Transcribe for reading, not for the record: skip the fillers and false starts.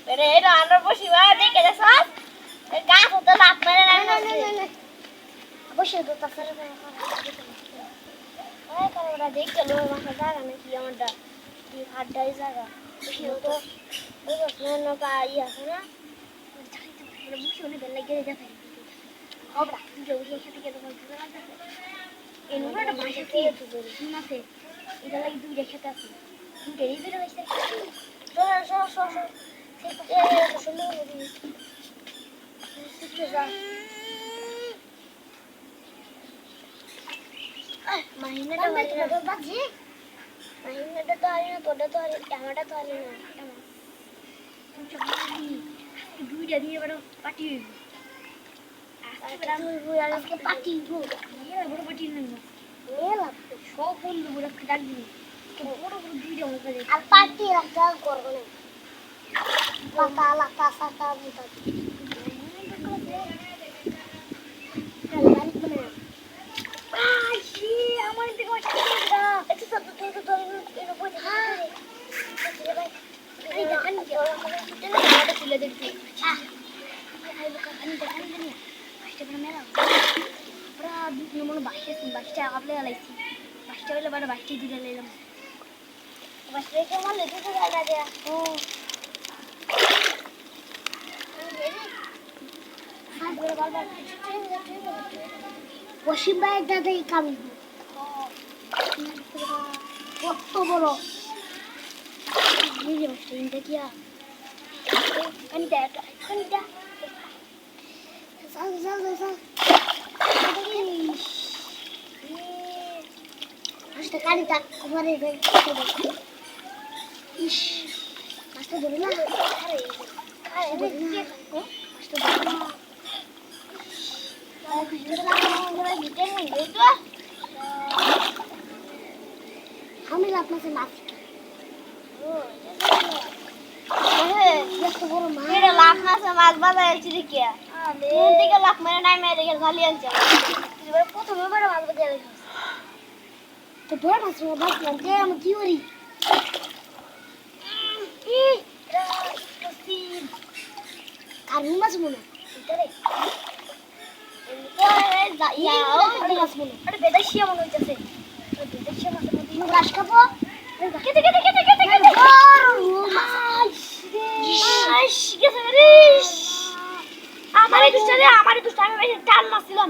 Pero era আমরা বসি বা দেখে দেখছ গাছ হতে লাভ মেরে না অবশ্যই তো তাছাড়া ওরা দেখে লো মাথা জায়গা নাকি আমারটা কি হাড্ডাই জায়গা বসি তো ওই নৌকা ইয়ে আছে না বসি অনেক বেলা গেলে যাবে হবরা যে ওই সাথে গেলে এই নোংরাটা ভাষা কি শুন আছে এটা লাগি দুইটা খেতে আছে দুইটারই বেরো হয়েছে মাহিনাটা তো আরি না তোটা তো আরি আমারটা তো আরি না দুইটা দিয়ে বড় পাটি হইব আজকে পাটি বড় পাটি নেই সব বন্ধু বড় ডাক দিবি বড় বড় দুইটা হবে আর পাটি রাখা করব না লাতা লাতা সাতা মুতা আমার দিকে একটু সব তো ধরে এর উপর ভাই এই দেখেন কি ওরা মানে তুলে দিচ্ছি আই লোক পানি দেখেন না বাসটা বড় মেলা ওরা দুই মনে বাসটা আপলে লাইছি বাসটা হইলে বড় বাসটি দিলে লাইলাম বাসটা কে আমার লেগে তো জায়গা দেয়া ও Washing bag that they come. What tomorrow? You see the kia. And that. Hasta carita, what is it? Ish. Hasta dorina. আমি আপনাকে মাছ লাখ মাছ মাছ বাজার আছি দেখি দিকে লাখ মেরে নাই মেরে দেখে ঝালি আনছে প্রথমে বড় মাছ বাজার তো বড় মাছ বাঁচলাম কে আমি কি করি আর মাছ মনে বেদাশিয়া মনে হইতেছে বেদাশিয়া মাছের মধ্যে ঘাস খাবো আমার দুষ্টারে আমি টান মারছিলাম